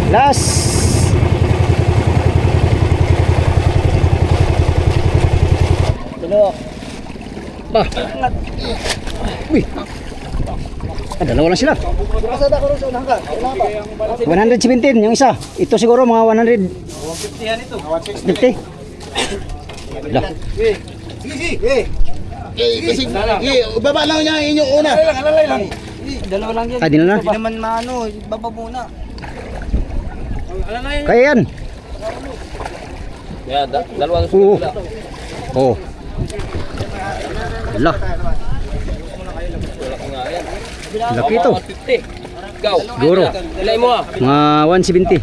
Last. Tulo. Bah. Uy. Dalawa lang sila. 117 yung isa. Ito siguro mga 100. 150 yan ito. 50. Lah. Kasi, baba lang niya inyong una. Alalay lang. Dalawa lang yan. Ah, di na na. Hindi naman maano, baba muna. Alalay. Kaya yan. Yeah, dalawa lang Oo. Oh. Lah. Laki ito. 150. Ikaw. Siguro. Dalay mo ah. Mga 170.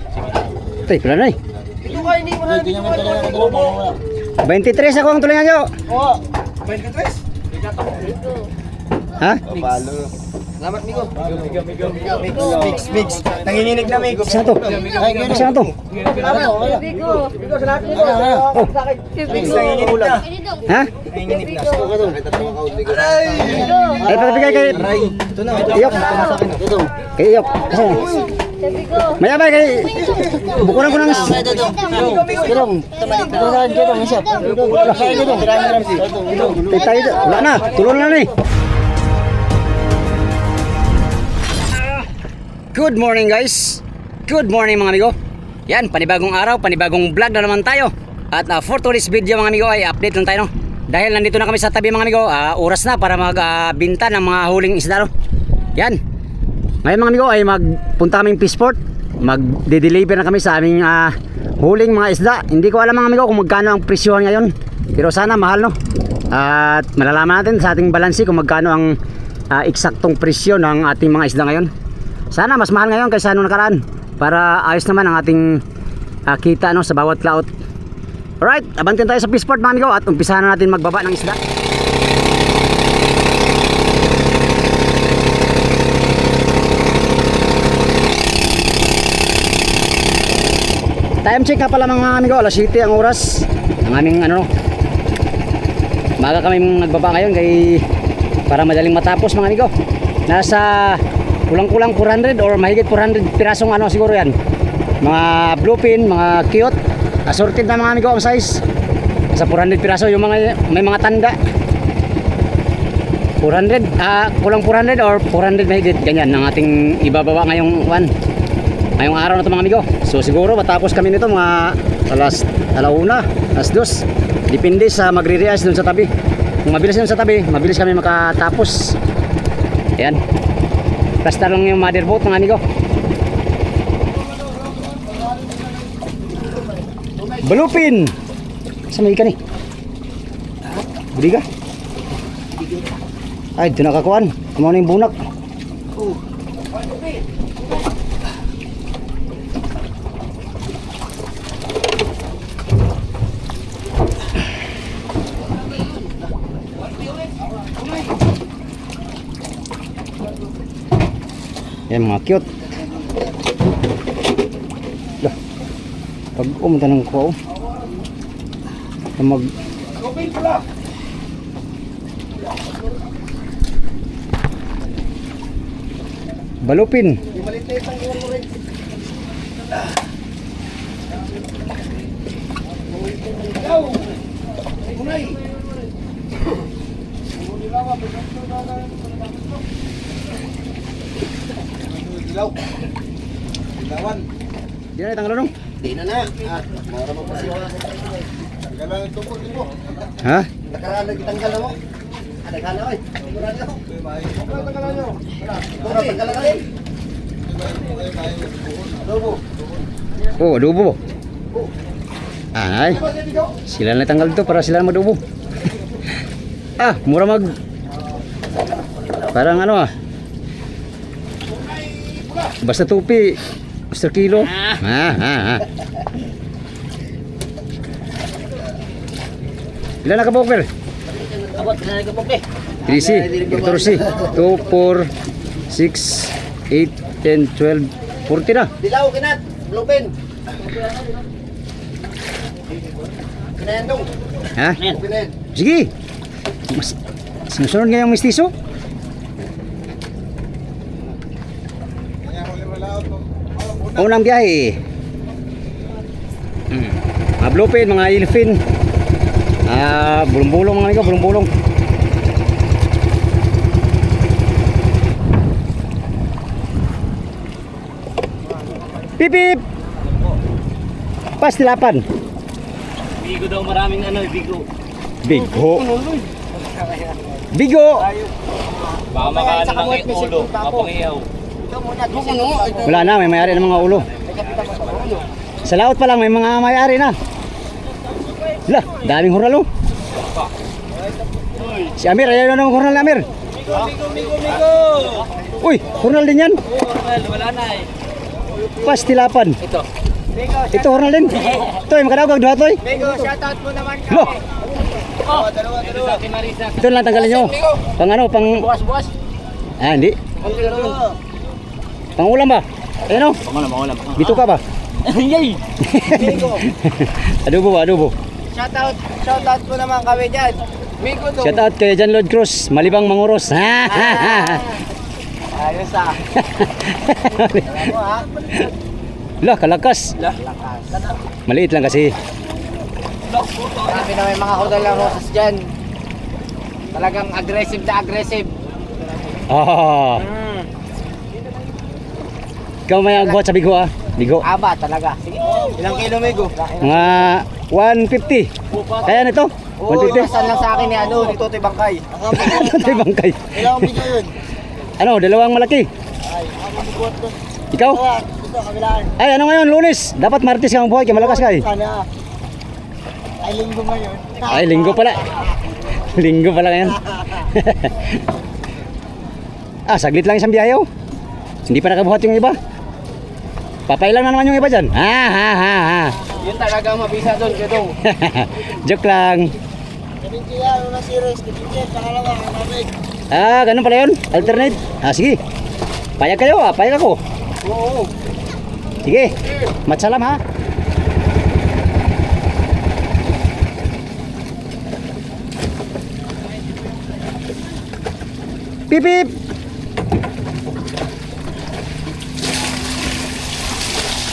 Tay, pala na eh. Ito ka, hindi mo na. Hindi mo na. 23 ako ang tulingan nyo. Oo. 23? Ha? Salamat, Migo. Mix. Nanginginig na, Migo. Isa na to. Isa na to. Migo, salamat, Migo. Mix, nanginginig na. Ha? Nanginginig na. Ay, patapigay kay Iyok. Kay Iyok. Kasi may abay kay bukulan ko ng Kirong. Kirong isa. Tayo wala na. Tulon na ni. Good morning guys. Good morning mga amigo. Yan, panibagong araw, panibagong vlog na naman tayo. At for today's video mga amigo ay update lang tayo no. Dahil nandito na kami sa tabi mga amigo, oras na para magbinta ng mga huling isda no. Yan. Ngayon mga amigo ay magpunta kaming fishport. Magde-deliver na kami sa aming huling mga isda. Hindi ko alam mga amigo kung magkano ang presyohan ngayon. Pero sana mahal no. At malalaman natin sa ating balansi kung magkano ang eksaktong presyo ng ating mga isda ngayon. Sana mas mahal ngayon kaysa nung nakaraan. Para ayos naman ang ating kita no, sa bawat laot. Alright, abantin tayo sa fishport mga amigo. At umpisahan na natin magbaba ng isda. Time check nga pala mga amigo, alas 7 ang oras. Ang aming ano, maga kami nagbaba ngayon kay para madaling matapos mga amigo. Nasa kulang-kulang 400 or mahigit 400 pirasong ano siguro yan. Mga bluefin, mga cute, assorted na mga amigo ang size. Sa 400 piraso yung mga may mga tanda. 400, kulang 400 or 400 mahigit ganyan ang ating ibababa ngayong ngayong araw na ito mga amigo. So siguro matapos kami nito mga alas 2. Depende sa magre-realize dun sa tabi. Kung mabilis dun sa tabi, mabilis kami makatapos. Ayan. Basta lang yung mother boat mga amigo. Balupin! Saan may ikan eh? Budi ka? Ay, ito nakakuan. Kumaw na yung bunak. Yan mga cute. Dah. Pag umunta ng kuwa mag balupin. Dilawan. Di na tanggal dong. Di na na. Mara mo kasi wala sa tanggal. Tanggalan ang tungkol mo. Ha? Nakaraan lagi tanggal mo. Naghala oy. Mura na ako. Tanggalan nyo. Mura tanggalan ka rin. Adobo. Oh, adobo. Ay. Sila na tanggal dito para sila madubo. Mura parang ano basta tupi Mr. Kilo. Ilan na ka-poker? Abot na nagkapoke. 3C, 14, 2, 4, 6, 8, 10, 12, 40 na. Dilaw kinat. Bluepin. Kinayan dong. Ha? Kinayan. Sige. Sinusunod nga yung mistiso. Unang biyahe. Mga bluefin, mga yellowfin. Bulong-bulong mga amigo, bulong-bulong. Pip pip. Pastilapan. Bigo daw maraming ano, bigo. Bigo. Bigo. Baka makaano ng ulo, kapangiyaw. Wala na, may may-ari ng mga ulo. Sa laot pa lang may mga may-ari na. Lah, daming hurnal oh. Si Amir, ayaw na ng hurnal na Amir. Bigo. Uy, hurnal din yan. Wala na eh. Pastilapan. Ito. Ito hurnal din. Ito, yung makadawag duha to eh. Bigo, shoutout mo naman Lo, Dalawa. Marisa. ito lang tanggalin nyo. Pang ano, pang... Bukas. Hindi. Pang ulam ba? Ayun o, Mangulam. dito ka ba? Yay! Bigo. Adobo ba, adobo. Shoutout mo naman kami dyan. Bigo to. Shout out kay John Lord Cruz, Malibang Manguros. Ayos ah. Alam mo ha. Lah, kalakas. Maliit lang kasi. Marami na may mga hordal ng roses dyan. Talagang aggressive na aggressive. Ah, ikaw may agbuhat sa bigo ah. Bigo. Aba talaga. Sige. Ilang kilo Bigo? Mga 150. Kaya nito? Oo, 150. inasan lang sa akin ni ano, ni Totoy Bangkay. Ito yung bangkay. Ilang bigo yun? Ano, dalawang malaki. Ikaw? Ito, kabilaan. Ay, ano ngayon, Lunes? Dapat Martes ka mabuhay, kaya malakas ka eh. Sana. Ay, linggo ngayon. Ay, linggo pala. Linggo pala ngayon. Saglit lang isang biyahe oh. Hindi pa nakabuhat yung iba. Papailan na naman yung iba dyan. Yun talaga mabisa doon, Kedong. Joke lang. Kabintiya, una series, kabintiya, pangalawa, kamamig. Ganun pala yun. Alternate. Sige. Payag kayo payag ako. Oo. Sige. Matsalam ha. Pip pip.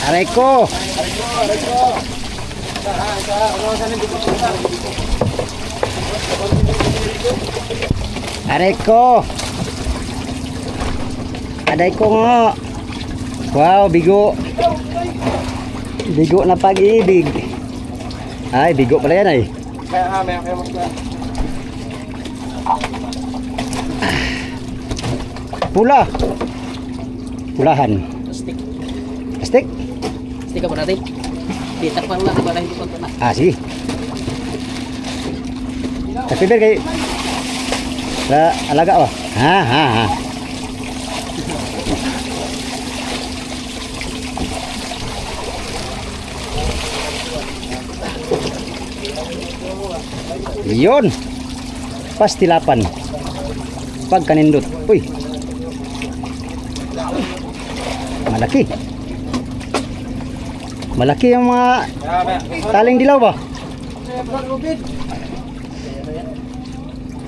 Aray ko. Aray ko. Aday ko nga. Wow, bigo. Bigo na pag-ibig. Ay, bigo pala yan ay. Kaya mas na. Pula. Pulahan. Stick. Plastic? Stick ka po natin. Titak pa lang, para hindi pa na. Sige. Kapiber kay alaga oh. Ha. Yun. Pastilapan. Pagkanindot. Uy. Malaki. Malaki yung mga taling dilaw ba?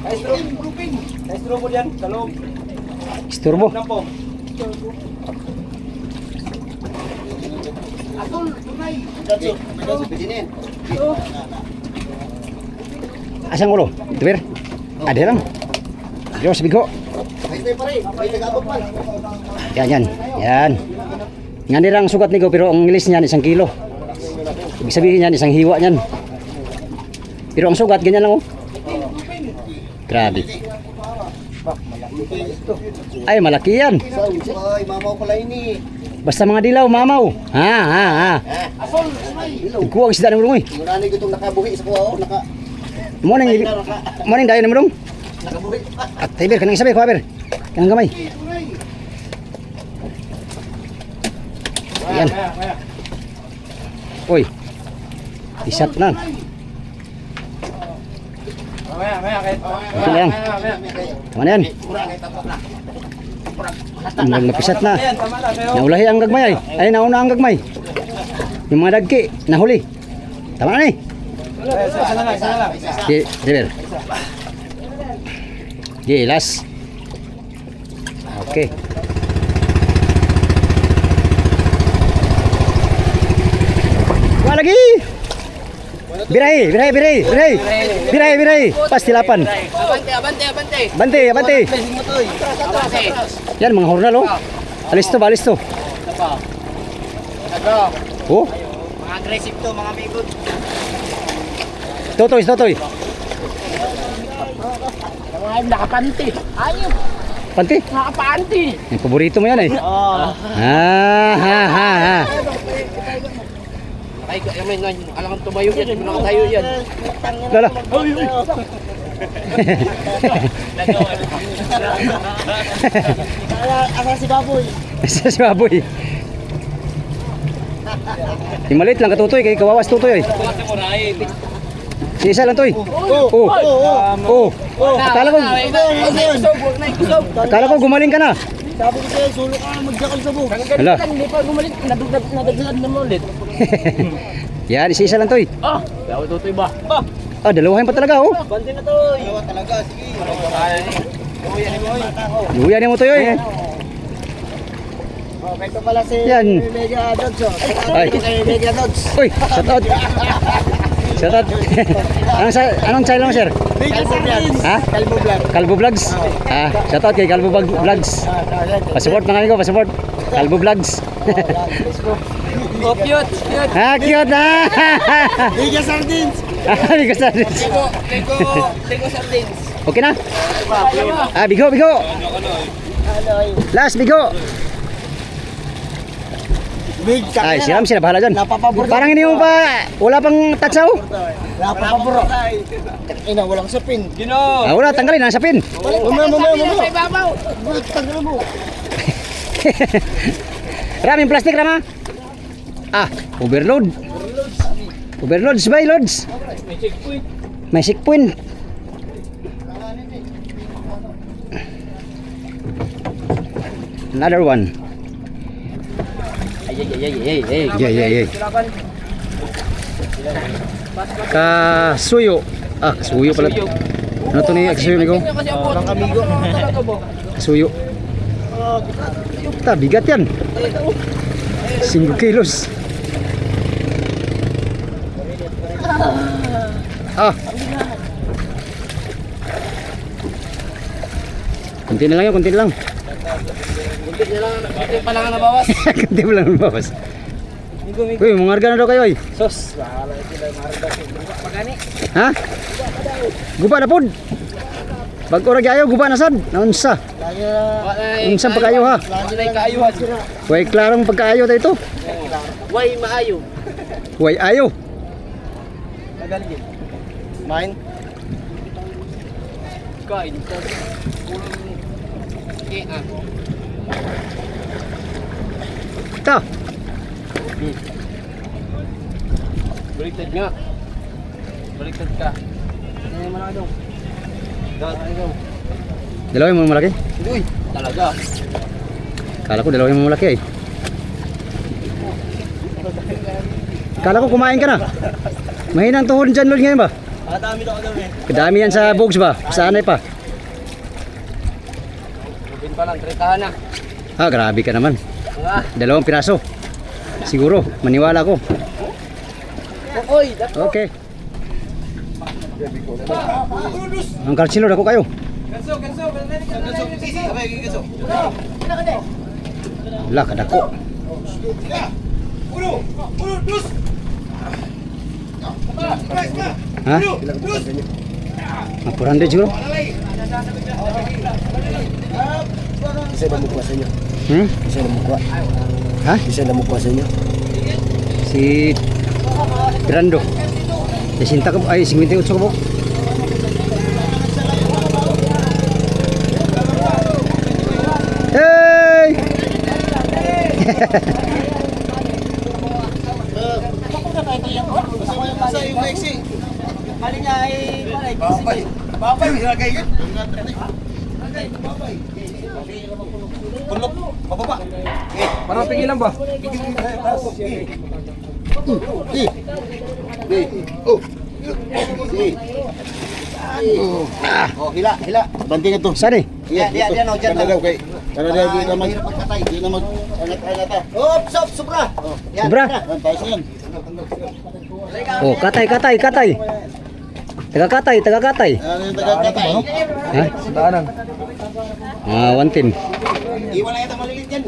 Kaistro yan, sa loob. Isturbo. Nampong. Atol, tunay. Datso, pidinin. Asang ulo? Ito ber? Ada lang. Diyos bigo. Kaistro pa rin, may nagabot pa. Yan. Nga nirang sugat ni ko pero ang ngilis niyan 1 kilo. Ibig sabihin niyan 1 hiwa niyan. Pero ang sugat ganyan lang oh. Grabe. Ay malaki yan. Ay, mamaw pala ini. Basta mga dilaw mamaw. Ha. Asol, Kuha ang isda ng mulong eh. Murani ko itong nakabuhi sa kuha, naka... Morning dahil na mulong. Nakabuhi. At tiber kanang isabi kuha ber. Kanang gamay. Yan. Uy. Isat na. Okay lang. Tama na yan. Napisat na. Naulahi ang gagmay ay. Ay nauna ang gagmay. Yung mga dagki nahuli. Tama na ni. Diber. Gilas. Okay. Birahi, birahi, birahi, birahi. Birahi, birahi. Pastilapan. Abante, abante. Yan, mga hornal, oh. Alisto ba, alisto? Oh, Mga aggressive to, mga amigo. totoy, totoy. Nakapanti. Ayun, Panti. nakapanti. Yung paborito mo yan eh. Ah, ha, ha, ha. Ay, alam kang tumayo yan, hindi mo nakatayo yan. Lala. Asa si Baboy? Isa si baboy. Yung maliit lang katutoy, kay kawawas tutoy eh. Si isa lang toy. Oh. Oh. Akala ko gumaling ka na. Sabi ko sa'yo, sulo ka magjakal sa buhok. Hala. Hindi pa gumalit, nadagdagan na ulit. Yan, isa lang toy. Ah, yaw tutoy ba? Ah, dalawahin pa talaga oh. Bante na to. Dalawa talaga, sige. Luyan mo toy eh. Oh, kaya pala si Yan. Mega Dogs. Ay. Kay Mega Dogs. Uy, shout out. Shout out. Anong channel mo, sir? Kalbo Vlogs. Ha? Kalbo Vlogs. Kalbo Vlogs? Ah, shout out kay Kalbo Vlogs. Pasupport mga amigo, pasupport. Kalbo Vlogs. Oh, cute, cute. Ah, cute na. Mega Sardines. Bigo sardines. Lego sardines. Okay na? Ah, bigo, bigo. Last, bigo. Big Ay, siram sila, bahala dyan. Napapabor. Parang hindi mo pa, wala pang tatsaw. Napapabor. Ina, walang sapin. Ah, wala, tanggalin, nasa pin. Mamaya. Sa ibabaw. Tanggal mo. Raming plastic, Rama. Ah, overload. Overload, sabay, loads. May checkpoint. Another one. Yeah. Kasuyo. Ah, kasuyo pala. Ano to ni kasuyo amigo? Orang amigo. Kasuyo. Ta, bigat yan. 5 kilos. Ah. Kunti na lang yun, kunti na lang. Ito pa lang ang nabawas. Kunti pa lang bawas. Uy, mangarga na daw kayo ay. Sos. Ha? Guba na pod. Pag orag ayaw, guba na sad. Naunsa. Unsa pa kayo ha? Lagi na kaayuhan. Way klarong pagkaayo tayo ito. Way maayo. Way ayo. Mine. Kain. Ta. Baliktad nga. Baliktad ka. Ano mo na dong? Dalawa yung malaki. Uy, talaga. Kala ko dalawa yung malaki ay. Kala ko kumain ka na. Mahinang tuhod dyan Lord ngayon ba? Dami daw daw eh. Kadami yan sa bogs ba? Saan pa? Rubin pa lang, tritahan na. Ah, grabe ka naman. Ah, 2 piraso. Siguro, maniwala ko. oy, Okay. Ang kalsilo ako kayo. Wala, kadako. Ha? Mga 400 siguro? Isa na mukha sa inyo. Hmm? Isa na mukha. Ha? Isa na mukha sa inyo. Si Grando. Sinta ko, ay 58 ko po. Hey! Sa yung Lexi. Mali nga ay babay. Babay, ilagay yun. Pulok, bababa. parang pigilan ba? Oh, hila. Banting ito. Saan eh? Diyan, oh, diyan. Para di na mag-angat-angat. Oops, sobra. Sobra? Tayo sa yan. Oh, katay. Taga-katay. Ano yung taga-katay? Ha? Daanan. 110. Iwan na ito malilit yan.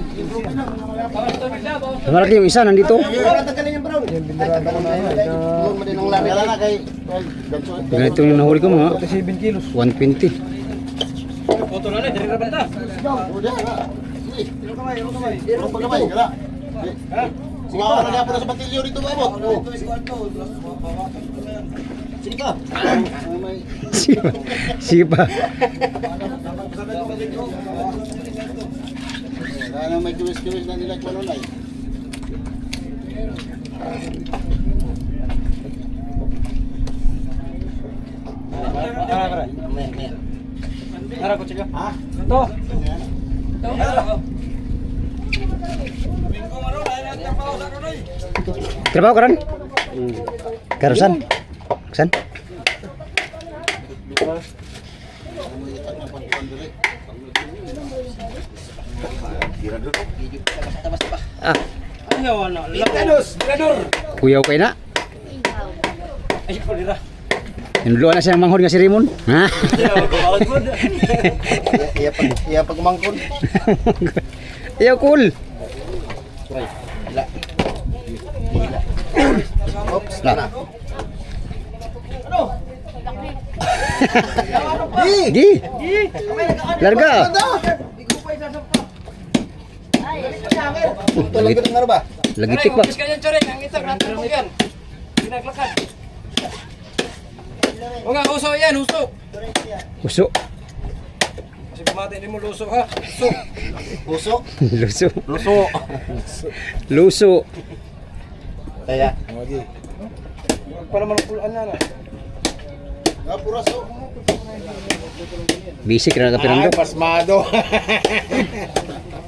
Malaki yung isa nandito. Tanggalin yung brown. Doon mo din ang lari. Kailan na kay... Ganito yung nahuli ko mga 7 kilos. 120. Foto na dire ra banta. Ano pa kamay? Kala. Sumawa na niya po sa batilyo dito ba mo? Sige pa. Sige pa. Kaya may kiwis-kiwis na nila kwanulay. Ara ko chiga. Ha? To. Trabaho ka ron? Karusan? Karusan? Ah, Ayaw na. kuyaw kayo na. Ay ko dira. Inuluan na siya ng manghod nga si Raymond. Ha? Iya pag mangkon. Ayaw, cool. Oops, Lah. Gi. Larga. Talaga ng ano ba? Lagitik ba? Bis kanya chore ang itag natin mo yan. Pinaglakad. O nga huso yan, huso. Uso. Kasi pamati din mo luso ha. Huso. Puso. Luso. Luso. Luso. Kaya. Para man pulaan na na. Puraso. Basic na nagapirando. pasmado.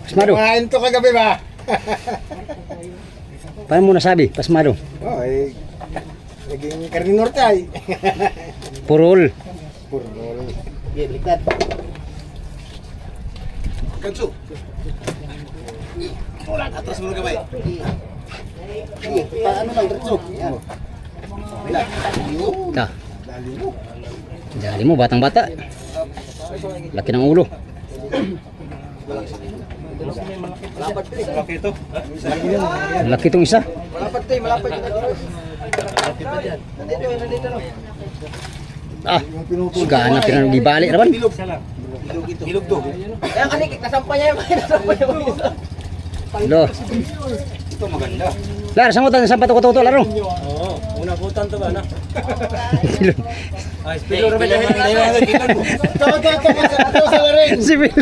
Pasmado. Kumain to kagabi ba? Paano mo nasabi? Pasmado. Oh, eh. Naging karni norte ay. Purol. Purol. Ligtad. Kanso. Ulan, atras mo gabay. Paano lang diretso? Yan. Ta. Dali mo, batang-bata. Laki ng ulo. Laki ito. Laki itong isa. Malapad tayo, malapad tayo. Nandito no. Ah, gana pinang gibali naman. Bilog to. Kaya kanikik, nasampa niya yung Lo. Ito maganda. Lar, samutan sa pato ko laro. Oo, una putan to ba na? Ay, Bilo spilo ra ba? Ito sa laring. Si Bill.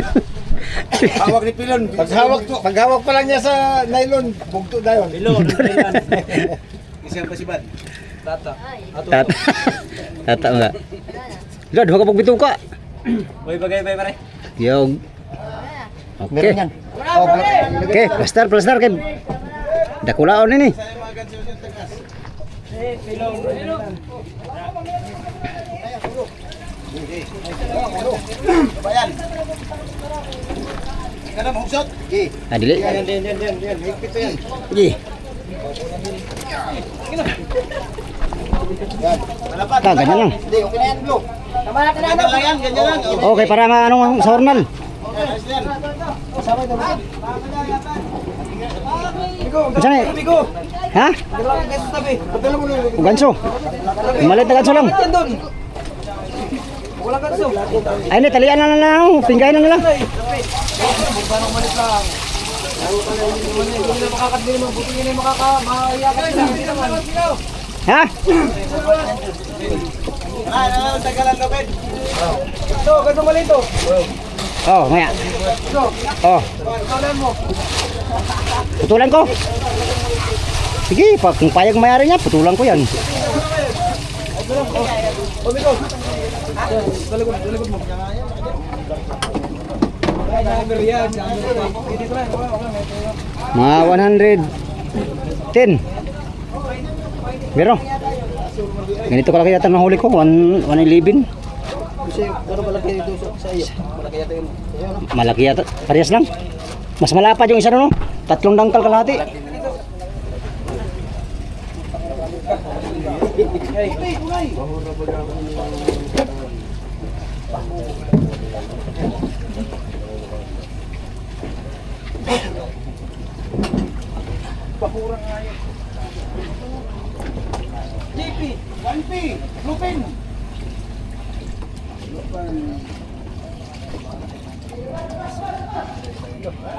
Hawak ni Pilon. Paghawak pa lang niya sa nylon, bugto dayon. Bilo, nagkailan. Isang pasibad. Tata. Tata. Tata nga. Lo, duha ka pagbito ka. Uy, bagay pare. Yo. Okay. Okay, plaster kay dakulaon ini. Bayan. Kana mahusot? Ah, dili. Diyan. Higpit yan. Gi. Yan. Malapat. Ka, ganyan lang. Hindi, okay na yan, bro. Tama na Ganyan lang yan, ganyan lang. Okay, para maano sa hornal. Okay, ayos na yan. Unsa ni? Ha? Ganso. Malit na ganso lang. Wala ka so. Ay, ni talian na lang. Pinggay na lang. Ha? Tagalan lupin. Ito, ganito malito. Oh, maya. Oh. Putulan ko. Sige, pag kung payag mayari niya, putulan ko yan. Mga 110. Pero, ganito kalaki yata ng huli ko, 111. Kasi, pero malaki dito sa iyo. Malaki yata yun. Malaki yata, parehas lang. Mas malapad yung isa no? 3 dangkal kalahati. JP, 1P, Lupin.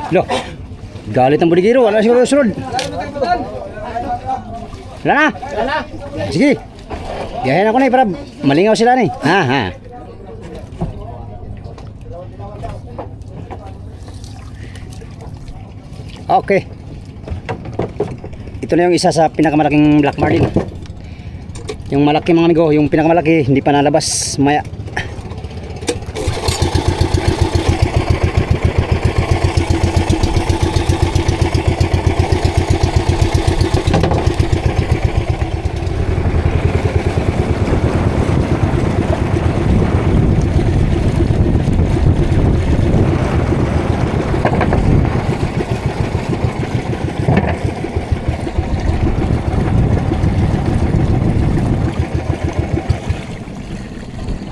Lo. Galit ang budigiro, wala siguro sunod. Wala na. Sige. Gayahin ako na para malingaw sila ni. Ha ha. Okay. Ito na yung isa sa pinakamalaking black marlin. Yung malaki mga amigo, yung pinakamalaki hindi pa nalabas maya.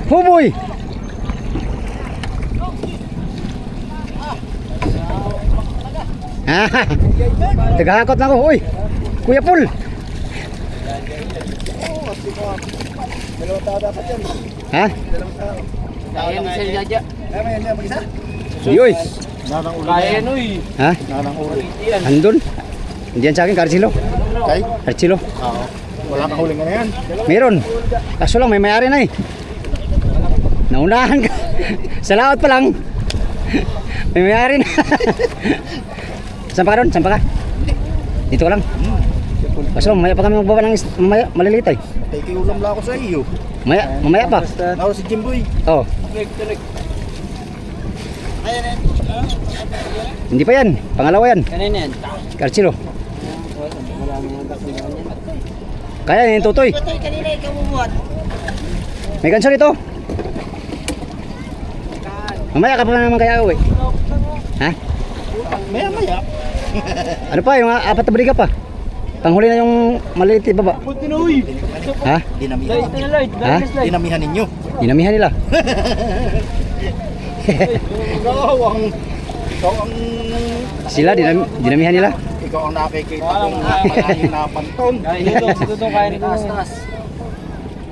Huboy! Ah, tagahakot na ako. Uy, Kuya Paul. Ha? Kaya ni Sir Jaja. Yoy. Kaya yan uy. Ha? Andun? Hindi yan sa akin, Carcilo. Kay? Carcilo. Oo. Wala kang huling na yan. Meron. Kaso lang, may mayari na eh. Naunahan ka. Sa laot pa lang. May mayari na. Sampa ka doon? Sampa ka? Dito ka lang. Kaso mamaya pa kami magbaba ng maliliit ay. Ulam lang ako sa iyo. Mamaya pa. Ako si Jimboy. Oh. Hindi pa yan. Pangalawa yan. Kanina yan. Carcilo. Kaya yan yung tutoy. Kanina ikaw bumuhat. May ganso dito. Mamaya ka pa naman kaya uwi. Ha? Maya. Ano pa? Yung apat na baliga pa. Panghuli na yung maliit baba. Punti na uy. Ha? Dinamihan. Ito na light. Ha? Dinamihan ninyo. Dinamihan nila. Ikaw ang Sila, dinamihan nila. ikaw ang nakikita kong malayo na panton. Kaya ito kaya ni Taas.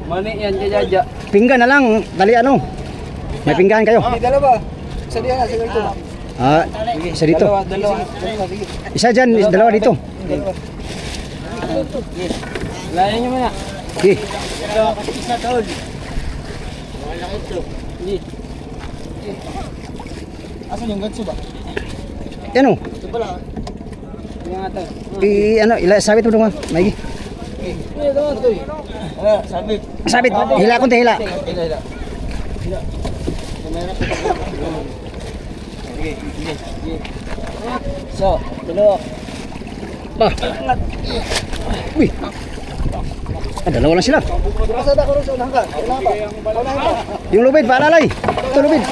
Mani yan kay Jaja. Pinggan na lang. Dali ano. May pinggan kayo. Dalawa. Sa diyan na, sa ganito. Ah, isa dito. Dalawa. Isa dyan, dalawa dito. Layan nyo muna. Okay. Isa doon. Asan yung ganso ba? Yan o. Ito pala. Yan nga tayo. Sabit mo doon. Maigi. Sabi. Sabit. Hila konti, hila. So, dalawa. Ba. Uy. Dalawa lang sila. Kasada ko rin sa unahan ka. Unahan pa. Yung lubid, paalalay. Ito lubid.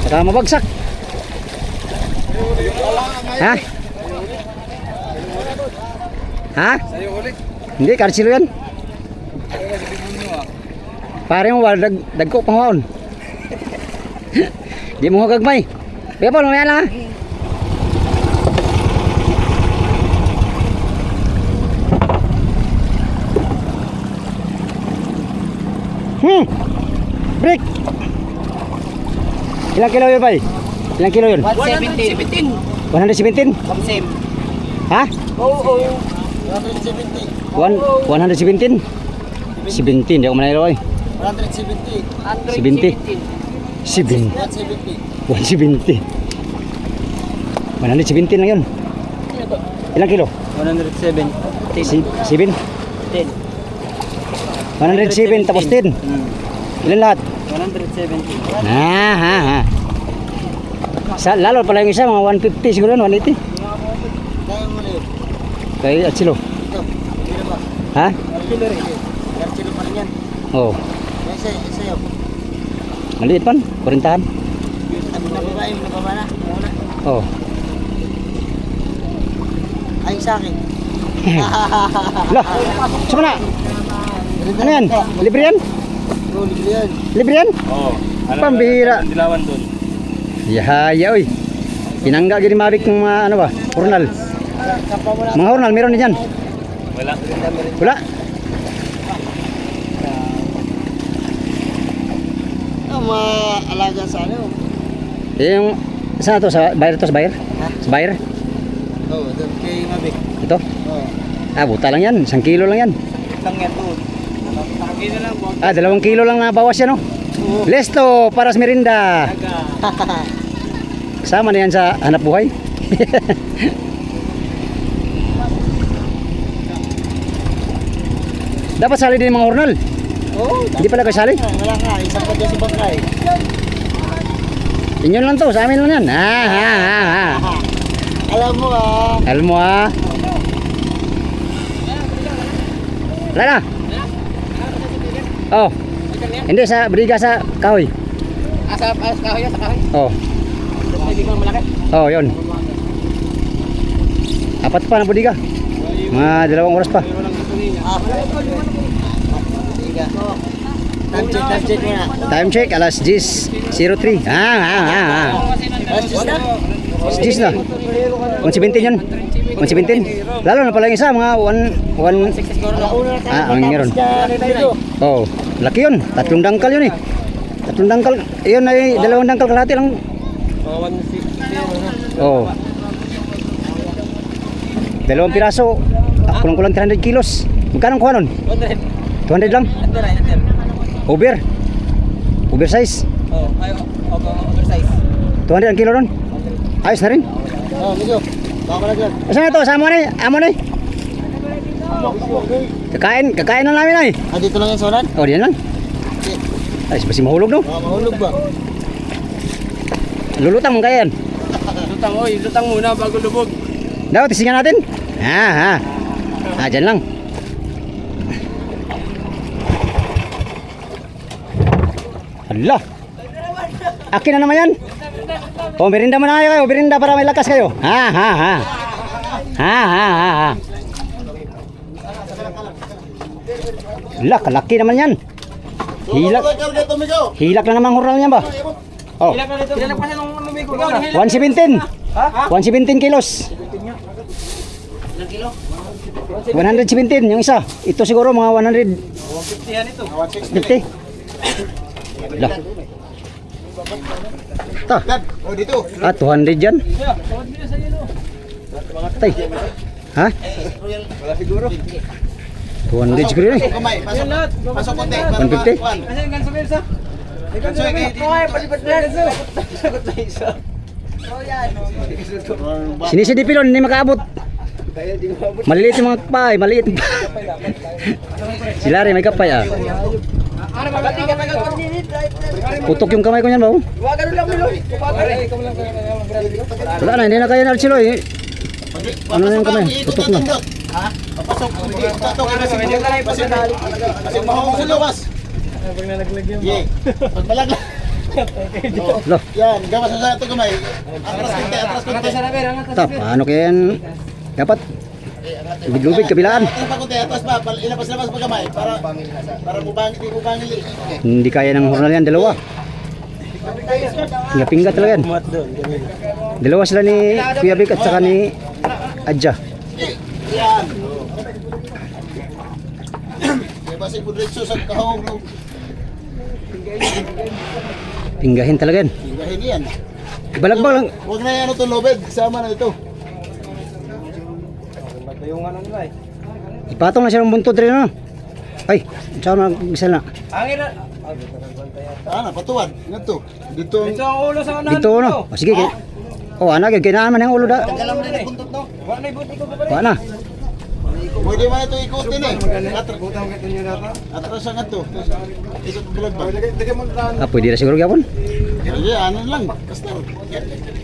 Baka mabagsak. Ha? Ha? Hindi, Carcilo yan. Pare mo ba, dagko pangwaon. Di mo gagmay. Kaya pa, lumaya lang ha. Break. Ilang kilo yun, bay? Ilang kilo yun? 117. 117? Same. Ha? Oo. 117? 17, di ako manalo eh. 170. 70. 170. 170. 117 lang yun. Ilang kilo? 107. 7? 10. 107 tapos 10. Ilan lahat? 170. Ha. Lalo pala yung isa, mga 150 siguro, 180. Kaya mo rin. Kay Atsilo. Ito. Kilo ba? Ha? Kilo rin. Kilo pa rin yan. Oo. Isa yun. Maliit pan, 40-an. Sabi na babae, nababa na. Muna. Oo. Ay, sa akin. Lah, sama na. Ano yan? Libre yan? Libre yan? Oo. Pambihira. Dilawan doon. Yahaya, oy. Tinangga gini mabik ng mga ano ba? Hurnal. Mga hurnal, meron din yan. Wala. Wala. Maalaga sa ano? Yung, saan to? Sa buyer to? Sa buyer? Sa buyer? Oo, doon kay Mabik. Ito? Oo. Ah, buta lang yan. 1 kilo lang yan. Lang yan doon. Ah, 2 kilo lang na bawas yan, no? Lesto, para sa merinda. Kasama na yan sa hanap buhay. Dapat sali din yung mga hurnal. Oo. Hindi pala kayo sali? Wala nga, isang pa dyan si Bangkay. Inyo lang to, sa amin lang yan. Alam mo ah. Alam mo ah. Wala na. Oh. Hindi, sa briga sa kahoy. Sa kahoy yan, sa kahoy. Oh. Hindi ko malaki. Oh, yun. Apat pa na budiga. Mga 2 oras pa. Time check muna. Time check, alas 10:03. Alas 10 na? Alas 10 na. 117 yun. 117. Lalo na pala yung isa, mga 1. Ang meron. Oh, laki yun. 3 dangkal yun eh. 3 dangkal. Yun ay 2 dangkal kalahati lang. Oh. 2 piraso. Kulang-kulang 300 kilos. Magkano ang kuha nun? 200 lang? Over. Oversize. Oo, oversize. 200 ang kilo nun. Ayos na rin. Oo, medyo. Baka lang yan. Saan na to? Sa amo na eh. Amo na eh. Kakain na namin ay. Ah, dito lang yung sonan? Oh, diyan lang. Ay, basi mahulog no? Mahulog ba? Lulutang mong kaya yan. Lutang muna bago lubog. Daw, tisingan natin. Dyan lang. Hala. Akin na naman yan. O, merinda muna kayo. Merinda para may lakas kayo. Hala, kalaki naman yan. Hilak na naman hurnal niya ba? Oh. 117. 117 kilos. 117 yung isa. Ito siguro mga 150 yan ito. 50. Lah. Ta. Oh, dito. 200 yan. Tay. Ha? Wala siguro. 200 siguro yun eh. Kamay, pasok konti. 150. Sinisidipilon, hindi makaabot. Maliliit yung mga kapay, maliit. Si Larry may kapay ah. Putok yung kamay ko niyan ba? Wala na, hindi na kaya na Archilo eh. Ano na yung kamay? Putok na. Pasok. Pasok mahulog. Pag malaglag. Loh, Yan, gawas sa ito kamay. Atras konti. tap, ano kaya yan? Dapat lubig-lubig kabilaan. Atras pa, ilabas-labas pa kamay para mubangil. Hindi kaya ng hurnal yan, dalawa. Pingga talaga yan. Dalawa sila ni Kuya Vic at saka ni Adja. Yan. Basi po diretso sa kahog. Pinggahin talaga yan. Hingahin yan. Balagbag lang. Huwag na yan ito lobed, sama na ito. Ipatong na siya ng buntod rin, ano? Ay, saan mag-isa na? Patuwan. Ito. Dito ang ulo sa unahan. Dito, ano? O, sige. Oh, anak, kailangan man ang ulo da. alam na buntot no. Wala na. Pwede man ito ikutin eh. Atras ang ito. Ikot bulag ba? Pwede na siguro gyapon. Hindi, ano lang. Basta.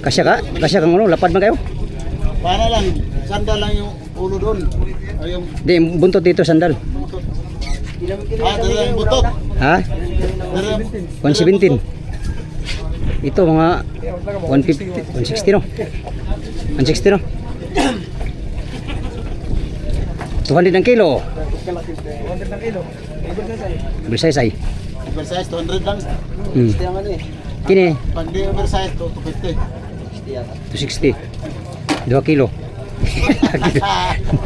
Kasya kang ano, lapad man kayo. Para lang. Sanda lang yung ulo doon. Ay yung Di, yung buntot dito sandal. buntot. Dala yung buntot. Ha? Dala 117. Ito mga 150, 160 no? 160 no? 200 ang kilo. 100 na kilo. Oversize ay. Oversize, 200 lang. Hmm. Ito yung ano eh. Kini, Pag di oversize, 250. 260. 2 kilo.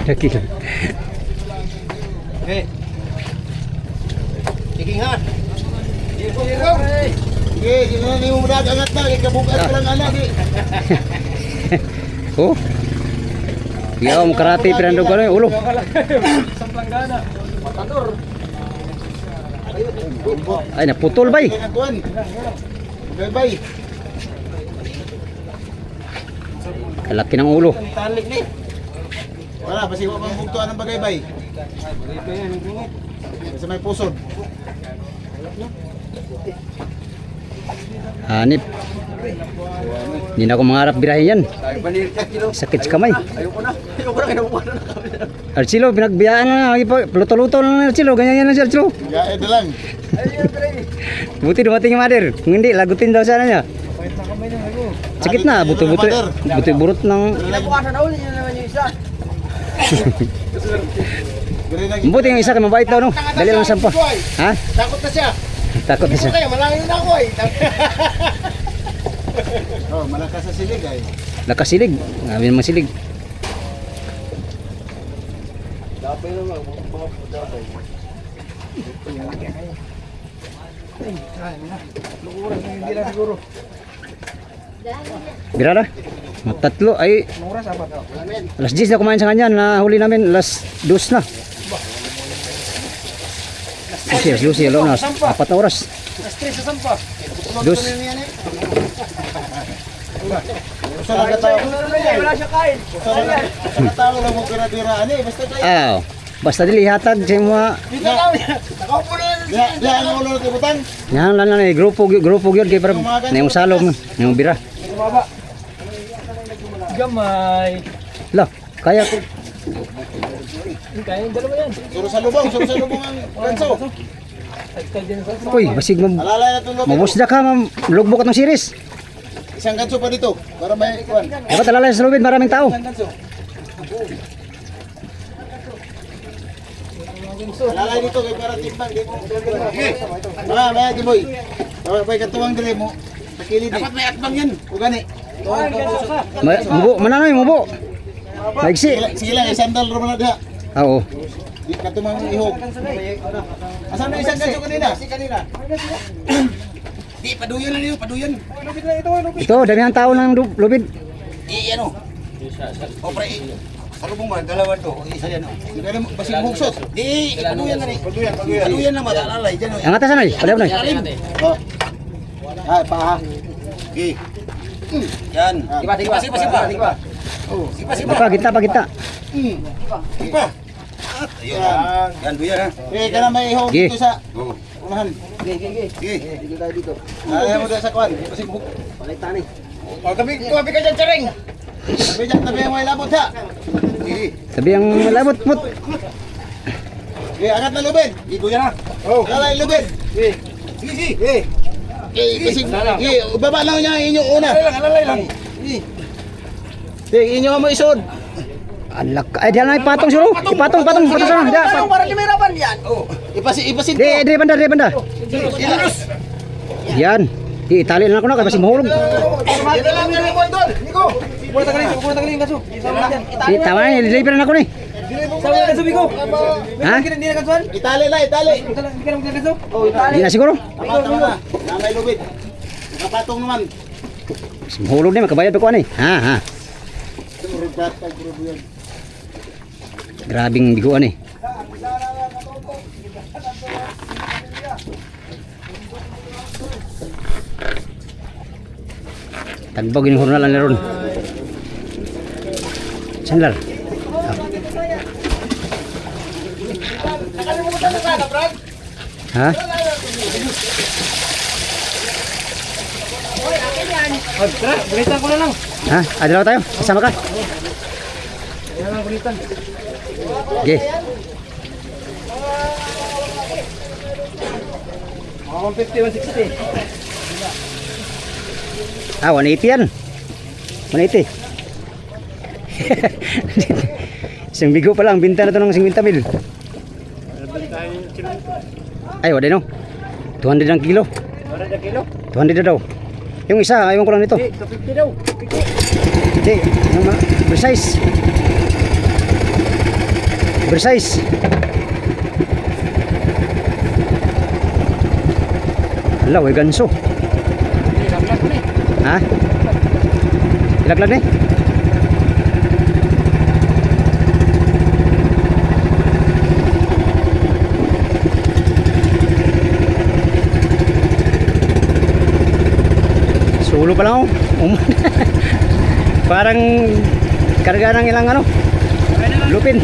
2 kilo. Okay. Tiging ha. Sige, yun na yung angat na. Ikabukas ko lang anak. Oh. Iya, mo karate pirando ko na ulo. Isang planggana. Matador. Ay, naputol bay. Bye-bye. Kalaki ng ulo. Talik ni. Wala, basi ko pang bugtuan ng bagay-bay. Sa may pusod. Hanip. Hindi na ako mangarap birahin yan. Sakit sa kamay. Ayoko na. Ayoko na. Ayoko na. Archilo, pinagbiyaan na. Luto-luto na Archilo. Ganyan yan na si Archilo. Gaya na lang. Buti dumating yung mother. Kung hindi, lagutin daw sana niya. Sakit na. Buto-buto. Buto-burot ng... Pinabukasan na ulit. Yun naman yung isa. Buti yung isa kay mabait daw, no? Dali lang sampa. Ha? Takot na siya. Takot na siya. Kaya malangin na ako eh. Oh, malakas sa silig ay. Nakasilig. Ngabi naman silig. Dapay naman. Dapay. Lukuran. Hindi na siguro. Bira na. Tatlo. Ay, Mura sabat. alas 10 na kumain sa kanya. Nahuli namin. Alas 2 na. Alas 12. Alas 4 na oras. Stress sa sampa. Dos. Usa lang ka tao. Wala siya kain. Usa lang tao lang mo pira-piraan eh. Basta tayo. Basta dili hatag sa mga Dito lang. Nakaupo na yan. Yan ang ulo ng tibutan. yan lang na grupo gyud kay para nang salom nang bira. Baba. Gamay. La, kaya ko. Kaya yung dalawa yan. Suro sa lubong ang kanso. Tagtag din sa Uy, basig mo Alalay na itong lubong. mabusda ka lugbok at ng series. Isang kanso pa dito. Para may kuwan. Dapat alalay sa lubid maraming tao. Alalay dito kay para timbang. Sige. Maya Tiboy. May katuwang dire mo. Takilid dapat may atbang yan. O gani. Mubo, mananoy mubo. Maigsi. Sige lang, isandal naman na diha. Oo. Di katumang ihog. Asan na isang kanso kanina? Di, paduyan na niyo, paduyan. Ito, damihan tao ng lubid. Ano? O pre, salubong ba? Dalawa to. Isa yan. Hindi mo, basig bugsot. Di, paduyan na ni. Paduyan na matalalay. Diyan o. Ang atasan ay, padaw na. Oh. Ay, paa. Okay. Yan. Sipa. Oh. Pa kita. Sipa. Yan. Yan, duyan ha. Eh, ka na may ihog Sige. dito sa unahan. Sige. Dito tayo dito. Ayaw mo doon sa kwan. Basig bug. Palitan eh. O, tabi ka dyan, Charing. Tabi ang may labot ha. Sige. Sabi ang malabot mut. Okay, angat na lubid. Duyan ha. Oh. Lalay lubid. Sige. Kasi, baba lang niya inyong una. Alalay lang. Sige, inyo mo isod. Alak, ay diyan na ipatong suro. Ipatong sana. Da. Para kimerapan yan. Ipasin to. Di banda. Ilarus. Yan. Di itali na ako na kay basig mahulog. Yan lang yan mo idol. Niko. Pura tagaling kaso. Isama yan. Di tama na, nililibre na ako ni. Sama yan kaso Biko. Ha? Hindi na kasuan. Itali na, itali. Hindi ka naman kaso. Oh, itali. Di na siguro. Tama na. Namay lubid. Nakapatong naman. Basig mahulog ni makabayad pa ko ani. Ha. Tumurugbat kay Kurubuyan. Grabing biguan eh. Tagbog yung hurnalan na ron. Sandal. Ha? Tara, balitan ko na lang. Ha? Adalaw tayo? Kasama ka? Yan lang balitan. Okay. Mga 150, 160. 180 yan. 180. Isang bigo pa lang, binta na to ng 50 mil. Ay, wala no. 200 ang kilo. 200 na daw. Yung isa, ayaw ko lang nito. 250 daw. Hindi, yung precise. Precise. Hala, way ganso. Ha? Ilaglag ni? Sulo pa lang oh. Parang karga ng ilang ano? Lupin.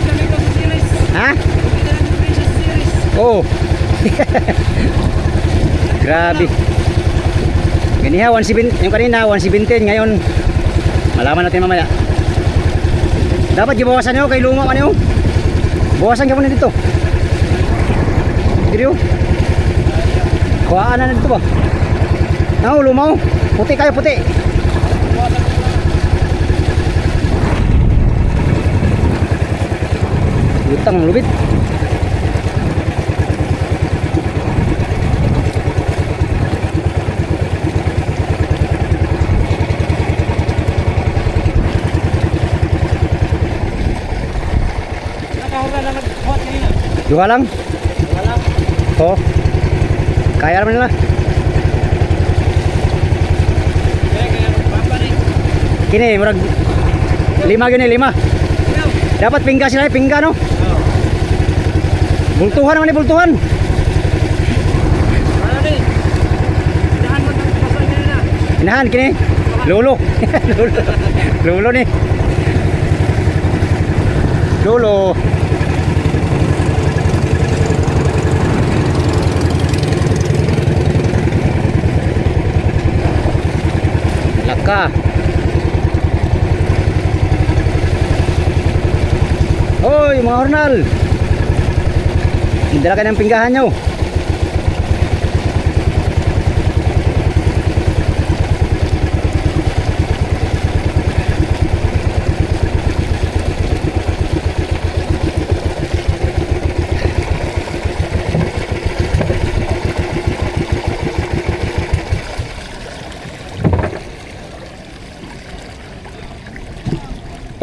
Ha? Oh. Grabe. Ganiha 170, yung kanina 117, ngayon malaman natin mamaya. Dapat gibawasan niyo kay luma man niyo. Bawasan ka muna dito. Dito. Kuhaan na dito ba? Naw, lumaw. Puti kayo, puti. Utang lubit. Dua lang? Oh. Kaya naman nila. Kini, murag 5 gini, 5. Dapat pingga sila, pingga no? Bultuhan naman ni bultuhan. Inahan kini. Lolo. Lolo. Lolo ni. Lolo. Laka. Hoy, mga hornal. Dala kayo ng pinggahan nyo.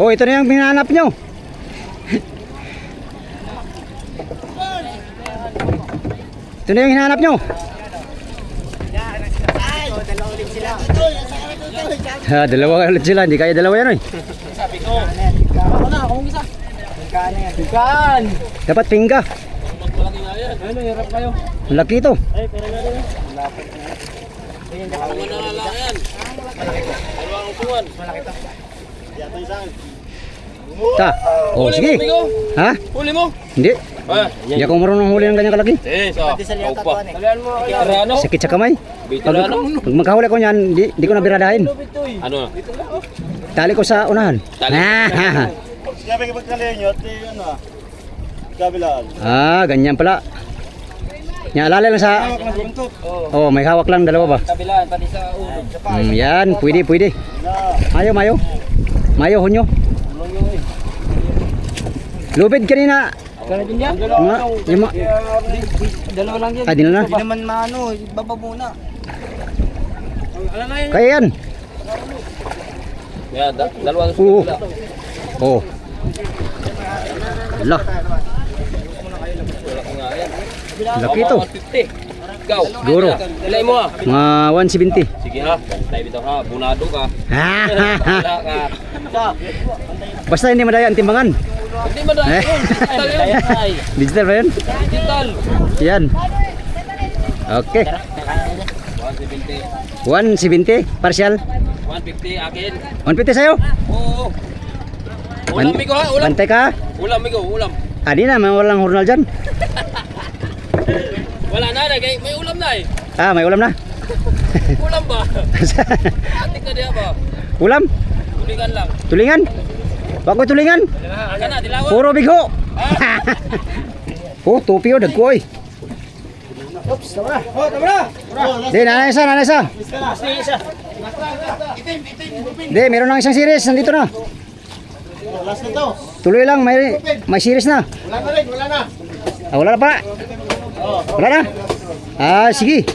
Oh, ito na yung hinahanap nyo. Ito na yung hinahanap nyo. Ha, dalawa ulit sila. Hindi kaya dalawa yan eh. Sabi ko. Ako na, akong isa. Pinggan. Dapat pingga. Malaki nga yan. Ano, hirap kayo. Ang laki ito. Ay, pero na rin. Ako na nga lang yan. Dalawang upuan. Malaki ito. Ta. Oh, Huli sige. mo, amigo. Ha? Huli mo. Hindi. Ah, Hindi ako marunong huli ng ganyan kalaki. so. Upa. Talian mo. Veterano. Sakit sa kamay. Veterano. Pag magkahuli ko niyan, di ko na biradahin. Ano? Tali ko sa unahan. Tali. Sabi ka pagkalayan nyo, at ano kabilaan. Ah, ganyan pala. Nyaalala lang sa... Oh, may hawak lang, dalawa ba? Kabilaan, pati sa ulo. Yan, pwede, pwede. Mayo, mayo. Mayo, hunyo. Lubid kanina. Kaya din yan? Lima. Dalawa lang yan. Ah, di na na. Hindi naman maano, baba muna. Alam na yun. Kaya yan. Yan, dalawang Oo. sila. Oh. Ala, Wala ko nga yan. laki ito. 150. Ikaw. Siguro. Ilay mo ah. Mga 170. Sige ha. Tayo bitaw ha. Bunado ka. Ha, Wala ka. basta hindi madaya ang timbangan. Hindi mo dahil. Eh. Digital yun. Digital ba yun? Digital. Yan. Okay. 170. 170. Partial. 150 akin. 150 sa'yo. Oo. Ulam migo ha. Ulam. Pantay ka. Ulam migo. Ulam. Ah, di na. May walang hurnal dyan. Wala na. May ulam na eh. Ah, may ulam na. Ulam ba? Atik na diya ba? Ulam? Tulingan lang. Tulingan? Wag ko tulingan. Aka na. Dilawan. Puro bigho. Oh, tupi o. Dagko oy. Oops, tama. Oh, tama na. Di, nanay isa, nanay isa. Di, meron ng isang series. Nandito na. Last na to. Tuloy lang, may series na. Wala na rin, wala na. Ah, wala na pa. Wala na. Ah, sige.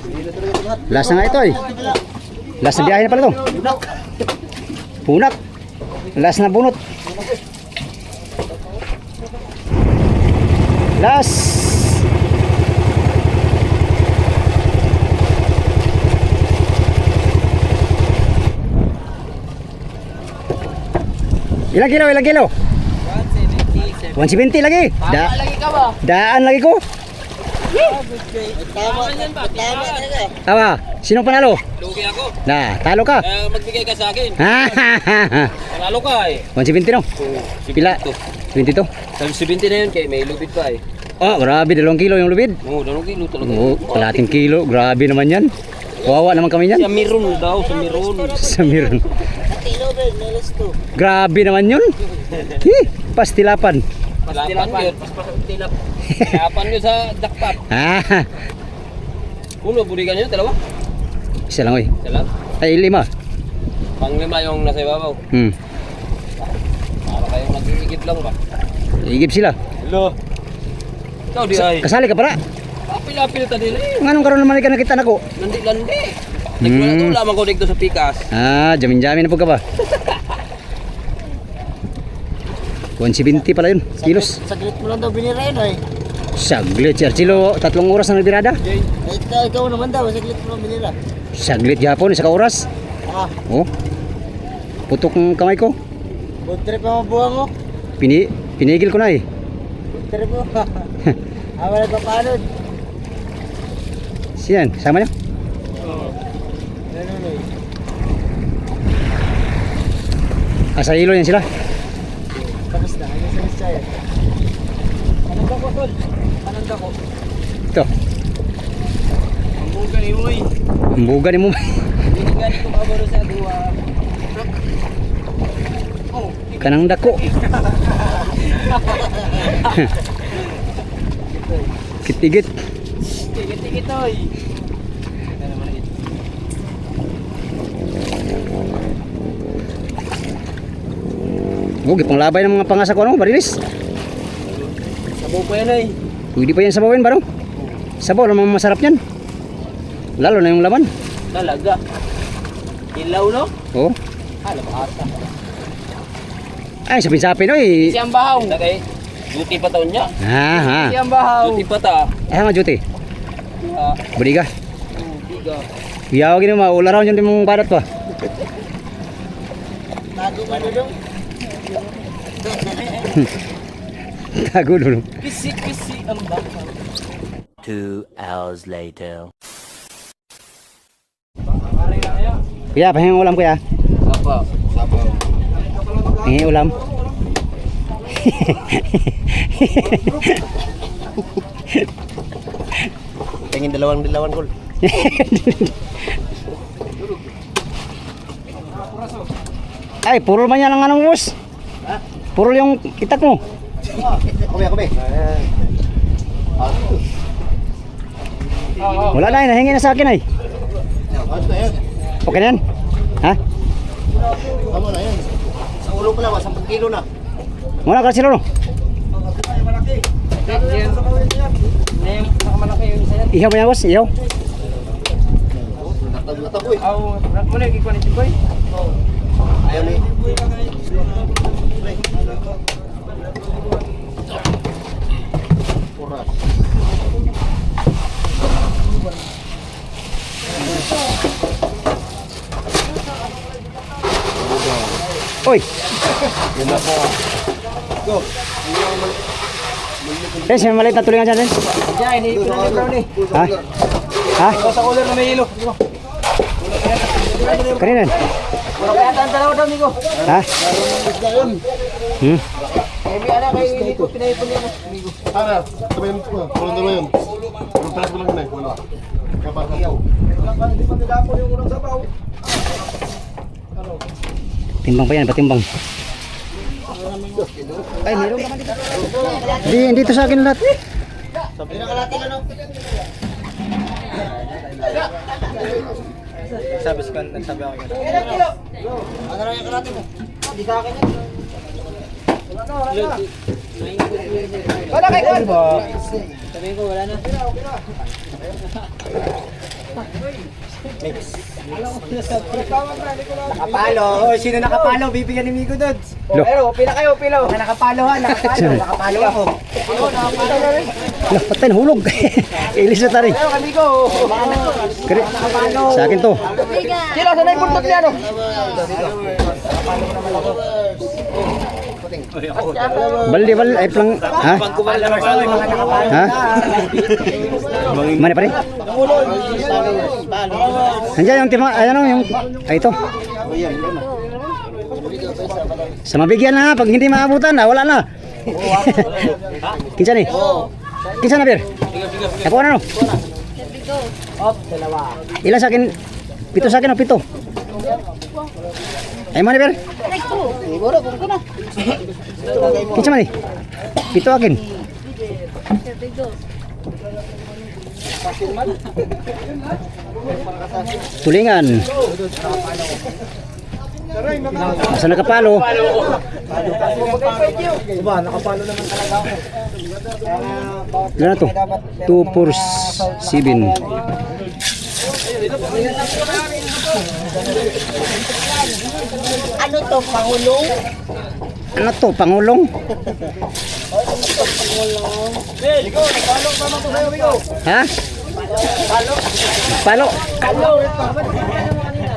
Last na nga ito eh. Last na biyahe na pala ito. Punak. Last na bunot. Last. Ilang kilo, ilang kilo? 170 lagi. Lagi ka ba? Daan lagi ko. Tama talaga. Tawa, sinong panalo? Lugi ako. Na, talo ka. Magbigay ka sa akin. Ha, 170 no? Pila? 22. Sabi 70 na yun, kaya may lubid pa eh. Oh, grabe, 2 kilo yung lubid. Oo, 2 kilo talaga. Oo, kalating kilo. Grabe naman yan. Kawawa naman kami yan. Sa Miron daw, sa Miron. Sa meron. Kilo Ben, nalas to. Grabe naman yun. Pastilapan. Pastilapan yun. Pastilap. Kapan yun sa dakpat. Ah, Puno, budigan yun, dalawa. isa lang oy. Isa lang. Ay, 5. Panglima yung nasa ibabaw. Para kayong nag-iigib lang ba? Igib sila. Hello. Ikaw di ay. Kasali ka para. Apil-apil ta din eh. Nganong karon naman ka nakita nako? Landi-landi. Nagwala to, lamang ko dito sa Pikas. Ah, jamin-jamin na po ka ba? 170 pala yun, kilos. Saglit mo lang daw binira yun ay. Saglit, Sir Chilo, 3 oras na nagbirada. Ikaw naman daw, saglit mo lang binira. Saglit yapon, 1 oras. Ah, Oh. Putok ng kamay ko. food trip ang mabuha mo. Pinigil ko na eh. Food trip mo. Wala pa paano. Siyan, sama niya. Ganun eh. Asa ilo yan sila. Tapos na, ano sa lista yan? Anong dako, tol? Anong dako? Ito, Ang buga ni Uy. ang buga ni mo. Binigyan ko paboro sa duwa. Oh, Kanang dako. Kitigit. tigit-tigit oy. Huwag pang labay ng mga pangasa ko ano, barilis. Sabaw pa yan ay. Pwede pa yan sabawin ba no? Sabaw naman masarap yan. Lalo na yung laman. Talaga. Ilaw no? Oo. Hala ba ata. Ay, sapin-sapin oy. Siyang bahaw. Tagay. Duty pa taon niya. Ah, ha. Siyang bahaw. Duty pa ta. Ay, mga juti. Baliga. Tiga. Biyaw gini maula raw yung mong barat pa. Tago man doon. Tago dulu. Pisik-pisik ang bahaw. 2 hours later. Kuya, pahingi ulam kuya. Apa? Pahingi ulam. Tingin dalawang kol. Ay, purol man yan ang anong bus. Purol yung itak mo. Kumi. Wala na, nahingi na sa akin ay. Okay na yan? Ha? Tama na yan. Sa ulo pa lang, 10 kilo na. Wala ka sila no? Malaki yung isa yan. Ihaw mo yan boss, ihaw. Nataboy. Aw, rak mo na ikikuha ni Tikoy. Ayaw ni. Oras. Oy! Res, may maliit na tulingan dyan, Res. Diyan, ini ko na brown ni. Ha? Ha? Sa cooler na may hilo. Kanina? Wala kaya tan dalawa daw nigo. Ha? Hmm? Kaya may ana kay ini ko pinaipon niya nigo. Para, sabayin ko. Kulong na yun. Kulong talas ko lang na. Wala. Kapag-iyaw. Timbang pa yan, patimbang. Ay, meron ka man dito. Dito sa akin lahat. Pinakalati na no. Sabi ko nagsabi ako yan. Ano lang yung kalati mo? Hindi sa akin yan. Wala kay Kon. Sabihin ko, wala na. Nakapalo. Oh, sino nakapalo? Bibigyan ni Migo doon. Lo. Pero, pila kayo, pila. Mga nakapalo ha, nakapalo. Nakapalo ako. Lah, patay nahulog. Ilis na tari. Pero kami ko. Kari. Nakapalo. Sa akin to. Sila, sana yung puntot niya, no? Baldi bal ay plang ha? Ha? Mana pare? Andiyan yung tima, ayan yung ay ito. Sa mabigyan na pag hindi maabutan wala na. Kinsa ni? Kinsa na bir? Ako na no. Ilan sa akin? Pito sa akin o pito? Ay mana bir? Kinsa man ni? Pito akin. Tulingan. Asa nakapalo? Diba, nakapalo naman talaga ako. Ilan na to? 2, 4, 7. Ano to, Pangulong? Ano to? Pangulong? Ha? Palo?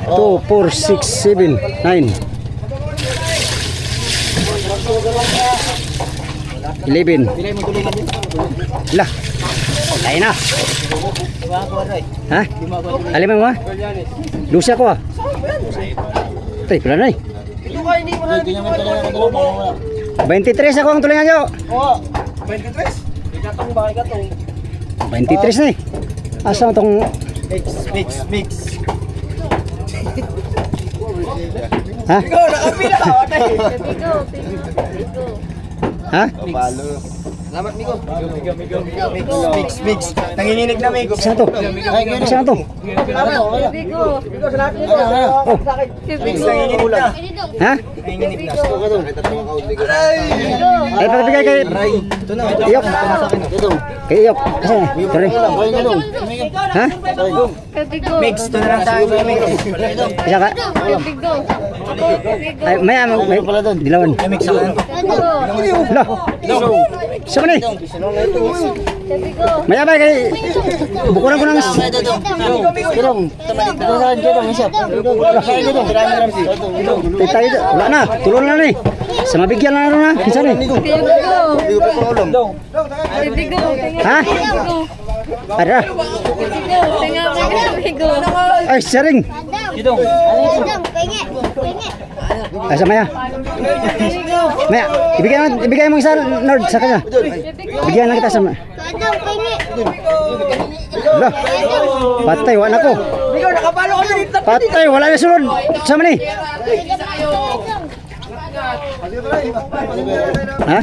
2, 4, 6, 7, 9 11 lah lain na ha? Alim mo ha? Lusa ko ha? Tay, pala na eh 23 ako ang tulingan nyo. Oo, 23? Ikatong ba, ikatong? 23 na eh. Asa itong Mix. ha? Ikaw, nakapila! Ha? Salamat, Migo. Mix. Nanginginig na, Migo. Saan to? Saan to? Migo, salamat, Migo. Oh. Mix, nanginginig na. Ha? Nanginginig na. Ay, pagbigay kay Iyok. Kay Iyok. Kasi, sorry. Ha? Mix, ito na lang tayo, Migo. Isa ka? Ay, maya, may dilawan. Mix ako. Lo. Sama ni. Maya ba kay bukuran ko ng tayo wala na. Tulon na ni. Sa mabigyan na na. Kinsa ni? Ha? Ara. Ay, sharing. Ay, sa Maya. Maya, ibigay mo isa Nord sa kanya. Bigyan lang kita sa Lah. Patay, wala ko. Migo, nakapalo ko dito. Patay, wala na sunod. Sama ni. Ha?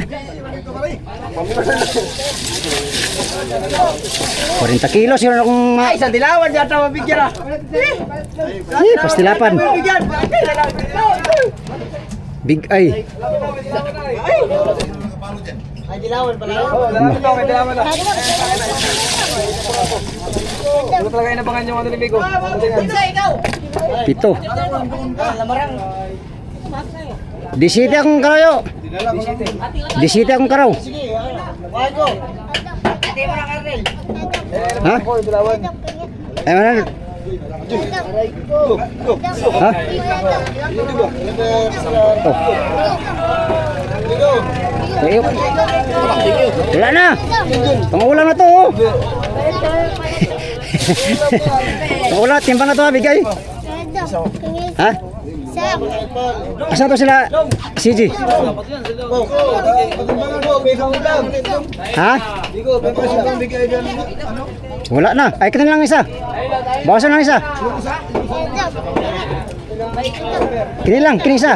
40 kilos yun akong Ay, isang dilawan yata mabigyan ah. pastilapan. Mabigyan. Big eye. Ay, dilawan pala. May dilawan na. Ano talaga inabangan yung ano ni Migo? Ikaw! Pito. Disiti akong karayo. Disiti akong karaw. Ay, ko. Hindi mo na, Karnel. Ha? Ay, mana? Ha? Oh. Ayok. Wala na. Pangulang na to. Oh. Pangulang, timbang na to ha, bigay. Ha? Asa to sila? CG. Ha? Wala na. Ay, kanya lang isa. Bawasan lang isa. Kini lang, kini isa.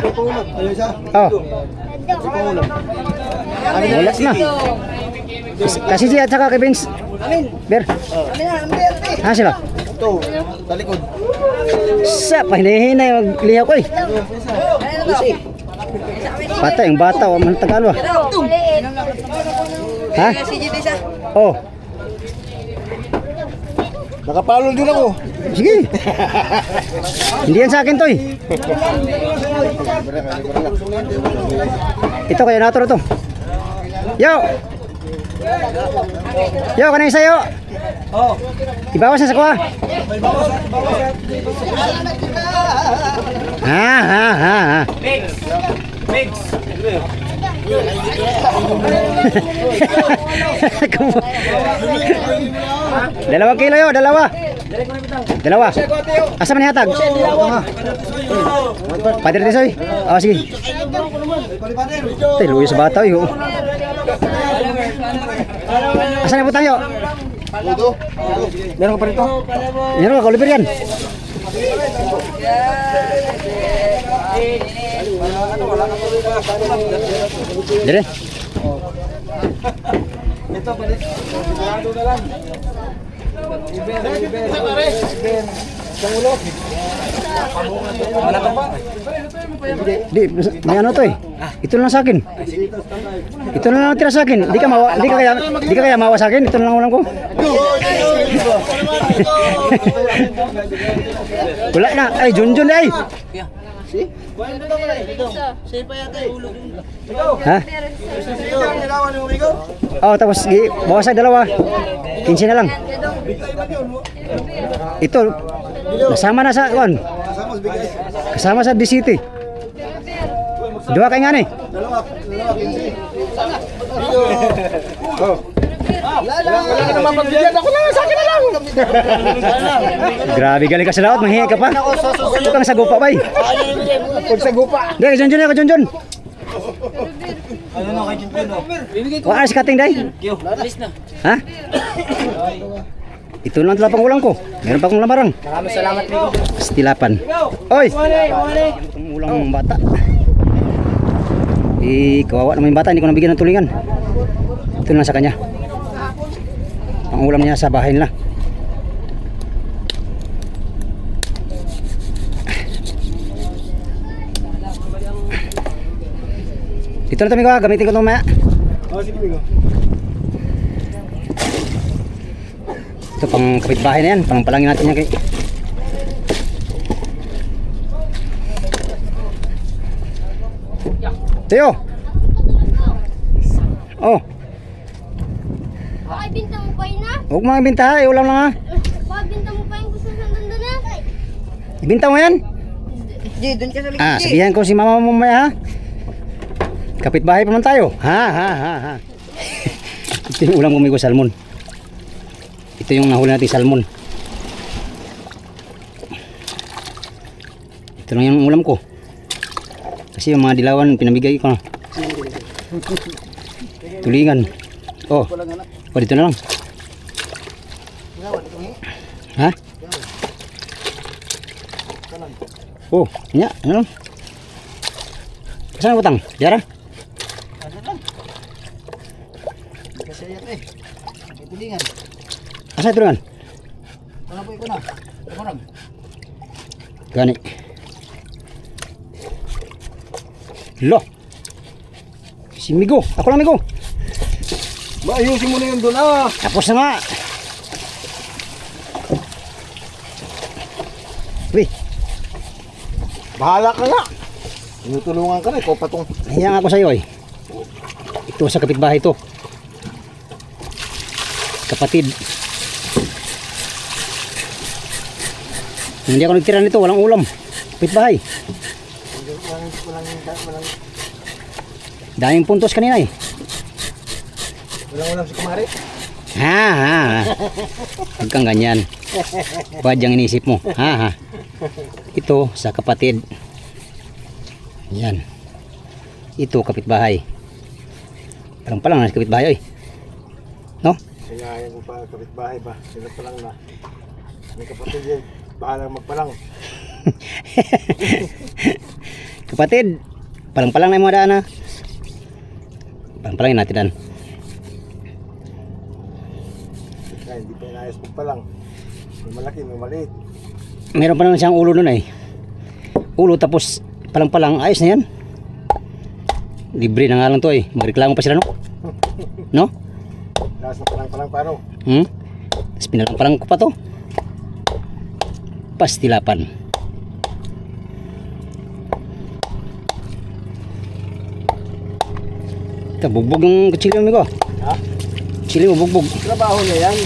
Oh. Wala na. Kasi siya at saka kay Vince. Ber. Ha sila? Ito, talikod. Sa, pahinahinay maglihaw ko eh. Bata, yung bata, wala man Tagalog. Ha? Oh, Nakapalol din ako. sige. Hindi yan sa akin to eh. Ito kaya naturo to. Yo! Yo, kanang isa yo. Ibawas na sa kuha. Ha. Dalawa kilo yo, dalawa. Asa man ihatag? Padre Tisoy. Oh, sige. Luyo sa bata yo. Asa na butang yo? Meron ka pa rito? Meron ka, Oliver yan. Dire. Di, may ano to eh. Ito lang sa akin. Ito na lang tira sa akin. Di ka kaya mawa sa akin. Ito na lang ulam ko. Wala na. Ay, Junjun ay. Ha? Oh, tapos bawas sa dalawa. 15 na lang. Ito nasama na sa kuan. Kasama sa D-City. Dua kay ngani. Grabe galing ka sa laot, manghingi ka pa. Ito kang sagupa bay. Pagsagupa. Dai, Junjun ka Junjun. Ayun kay Junjun. Wala si kating day. Ha? Ito lang pang ulam ko. Meron pa akong lamarang. Maraming salamat Migo. Stilapan. Oy. Ang ulang ng bata. Kawawa naman yung bata, hindi ko nabigyan ng tulingan. Ito lang sa kanya. Ang ulam niya sa bahay nila. Ito na ito, Migo. Gamitin ko ito mamaya. Sige, Migo. Ito pang kapitbahay na yan. Palangin natin yan kay... Teo! Oh, Bakit binta mo pa yun na? huwag mga ibinta ha. Ulam lang ha. Bakit binta mo pa yung gusto sa ganda na? Ibinta mo yan. Ji, doon ka sa likod. Ah, sabihan ko si mama mo mamaya ha. Kapitbahay pa man tayo. Ha. Ito yung ulam ko, Migo, salmon. Ito yung nahuli natin salmon. Ito lang yung ulam ko. Kasi yung mga dilawan pinamigay ko na. Tulingan. Oh. Oh, dito na lang. Ha? Oh, nya, ano lang. Saan utang? Jara? Kasi yan eh. May tulingan. Asa tulingan? Ano po iko na? Kumurag. Gani. Lo. Si Migo, ako lang Migo. Maayusin mo na yun doon ah. Tapos na nga. Uy, Bahala ka nga. Tinutulungan ka na, ikaw patong. nahiya nga ako sa iyo eh. Ito sa kapitbahay to. Kapatid. Hindi ako nagtira nito, walang ulam. Kapitbahay. Daming puntos kanina eh. Walang ulam si Kumari. Ha. Huwag kang ganyan. Badyang inisip mo. Ha. Ito sa kapatid. Yan. Ito kapitbahay. Parang palang na sa kapitbahay. No? Kinayan mo pa kapitbahay ba? Sila pa lang na. May kapatid yan. Bahala magpalang. Kapatid. Palang-palang na yung mga daan ha. Palang-palang natin daan. Kaya hindi pa inayos magpalang. May malaki, may maliit. Meron pa naman siyang ulo nun eh. Ulo tapos palang-palang. Ayos na yan. Libre na nga lang to eh. Magreklamo pa sila no? No? Lakas na palang paro. Tapos pinalang ko pa to. Pastilapan. Ito, bugbog ng kutsilyo amigo. Ha? Kutsilyo, bugbog. Trabaho niya yan.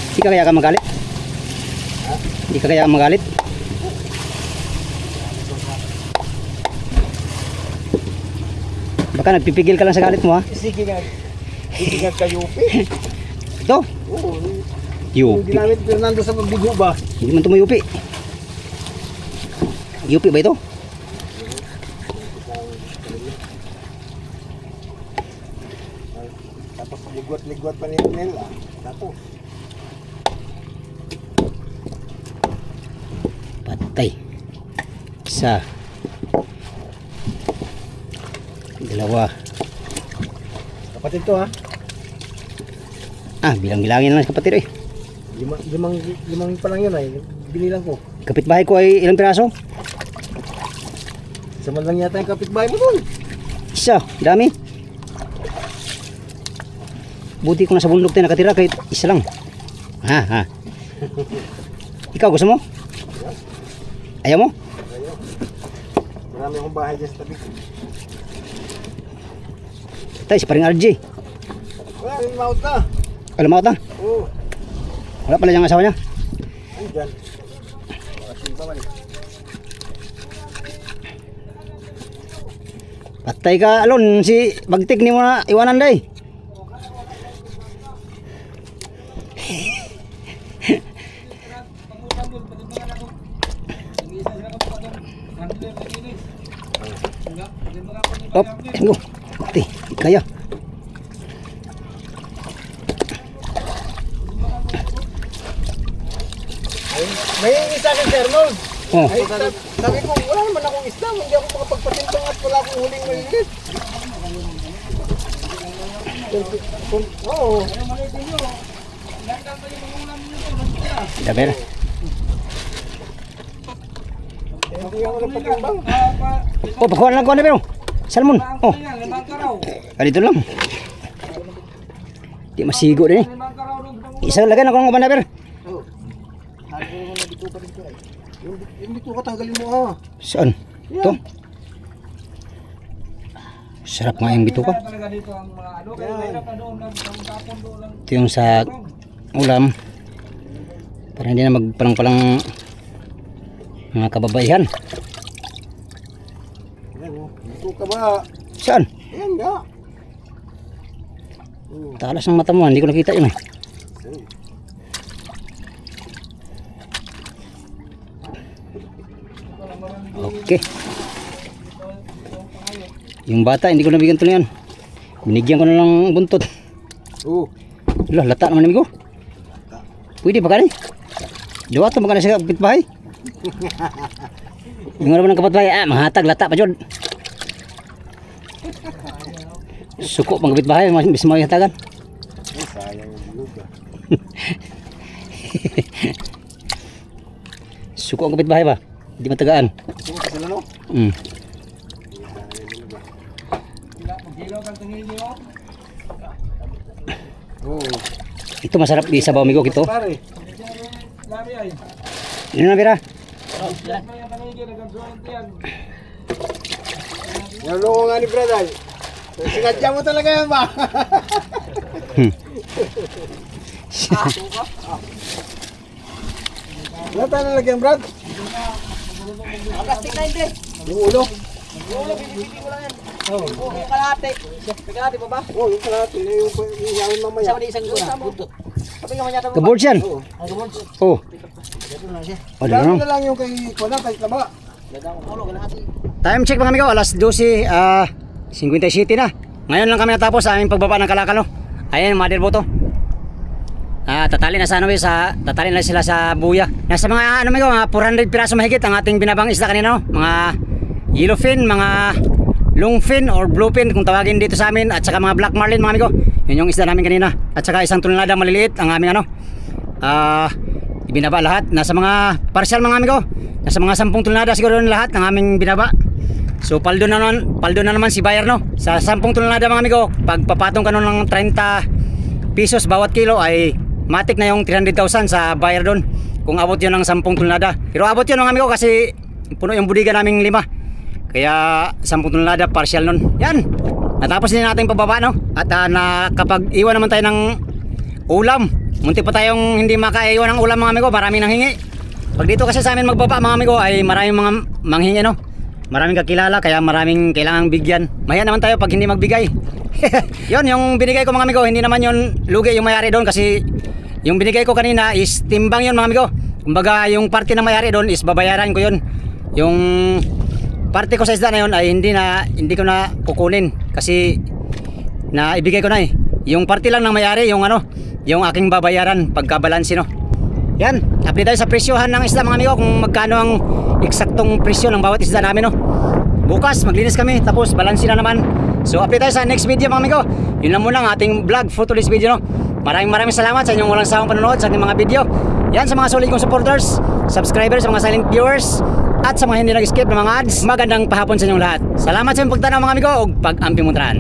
Hindi ka kaya magalit? Hindi ka kaya magalit? Baka nagpipigil ka lang sa galit mo ha? Sige nga. Sige nga kayupi. Ito, Oo. Yung yupi. ginamit Fernando sa pagbigo ba? Hindi man ito mayupi. Yupi ba ito? Tapos ligwat-ligwat pa niya nila. Tapos. Patay. Isa. Dalawa. Kapatid to ha. Bilang-bilangin lang kapatid eh. Limang pa lang yun ay. Binilang ko. Kapitbahay ko ay ilang piraso? Isa man lang yata yung kapitbahay mo dun. Isa. Dami. Buti ko na sa bundok tayo nakatira kahit isa lang. Ha. Ikaw gusto mo? Ayaw mo? Marami akong bahay dyan sa tabi ko. Tay, si paring RJ. Wala rin maut na. Alam mo ta? Oo. Wala pala yung asawa niya. Andyan. Asin pa man eh. Patay ka alon si bagtik ni mo na iwanan day. Op, go. Patay, kaya. May isa akin sir no? Oh, Ay, sabi ko, wala naman akong Islam. Hindi ako makapagpatimbang at wala akong huling malilit. Oo. daber. Hindi ako nagpatimbang. Oh, pakuha lang ko na pero. Salmon. Oh. Dito lang. Di masigo din eh. Isa lagay na ko ng bandaber. Oo. Hago mo na dito pa dito ay. Yung dito ko tanggalin mo ha. Saan? Ito. Sarap nga yung bituka. Ito yung sa ulam. Para hindi na magpalang-palang mga kababaihan. Ayan o. Dito ka ba? Saan? Ayan nga. Talas ng mata mo. Hindi ko nakita yun eh. Okay. Yung bata hindi ko nabigyan tuloy yan. Binigyan ko na lang buntot. Oo. Lah, lata naman amigo. Pwede pa ka rin. Dawa ito magkana sa kapitbahay. Yung naman ng kapitbahay, mahatag lata pa dyan. Suko pang kapitbahay, mas mga hatagan. Ay, sayang yung luga. Suko ang kapitbahay ba? Hindi matagaan. Ito mo sila no? Oo. Ito masarap di sabaw amigo ito. Pare. Yun na bira. Naloko nga ni Brad ay. Sinadya mo talaga yan ba? Wala tayo nalagyan Brad? Plastic na hindi. Yung ulo? Yung ulo, binibili ko lang yan. Yung kalahati. May kalahati pa ba? Oo, yung kalahati. Yung yawin mamaya. Isa ko din isang guna. Buntot. Sabi nga manyata mo ba? Kaboard yan. Oo. Ay, gumon. Oh. Dito lang siya. O, Dami dito na lang yung kay Kuala, kay Taba. Dadang ko ulo, kalahati. Time check mga amigo, alas 12, 57 na. Ngayon lang kami natapos sa aming pagbaba ng kalakal, no? Ayan, mother boto. Tatali na sa tatali na sila sa buya. Nasa mga amigo, mga 400 piraso mahigit ang ating binabang isda kanina, no? Mga yellowfin, mga longfin or bluefin kung tawagin dito sa amin, at saka mga black marlin mga amigo. Yun yung isda namin kanina. At saka isang tonelada maliliit ang aming ibinaba lahat. Nasa mga partial mga amigo. Nasa mga 10 tonelada siguro yun lahat ng aming binaba. So paldo na naman si buyer, no. Sa 10 tonelada mga amigo, pag papatong ka nun ng 30 pesos bawat kilo ay matik na yung 300,000 sa buyer doon. Kung abot yun ng 10 tonelada. Pero abot yun mga amigo kasi puno yung budiga naming 5. Kaya 10 tonelada partial nun. Yan. Natapos din natin pababa, no. At nakapag-iwan naman tayo ng ulam. Munti pa tayong hindi makaiwan ng ulam mga amigo, maraming nanghingi. Pag dito kasi sa amin magbaba mga amigo ay maraming mga manghingi, no. Maraming kakilala kaya maraming kailangang bigyan. Maya naman tayo pag hindi magbigay. Yon yung binigay ko mga amigo, hindi naman yon lugi yung mayari doon kasi yung binigay ko kanina is timbang yon mga amigo. Kumbaga yung parte ng mayari doon is babayaran ko yon. Yung parte ko sa isda na yon ay hindi ko na kukunin kasi na ibigay ko na eh. Yung parte lang ng mayari yung yung aking babayaran pagkabalansi, no. Yan, update tayo sa presyohan ng isda mga amigo kung magkano ang eksaktong presyo ng bawat isda namin, no. Bukas maglinis kami tapos balansi na naman. So update tayo sa next video mga amigo. Yun lang muna ang ating vlog for today's video, no. Maraming salamat sa inyong walang sawang panonood sa ating mga video. Yan sa mga solid kong supporters, subscribers, sa mga silent viewers, at sa mga hindi nag-skip ng mga ads. Magandang pahapon sa inyong lahat. Salamat sa inyong pagtanaw mga amigo ug pag-ampimuntrahan.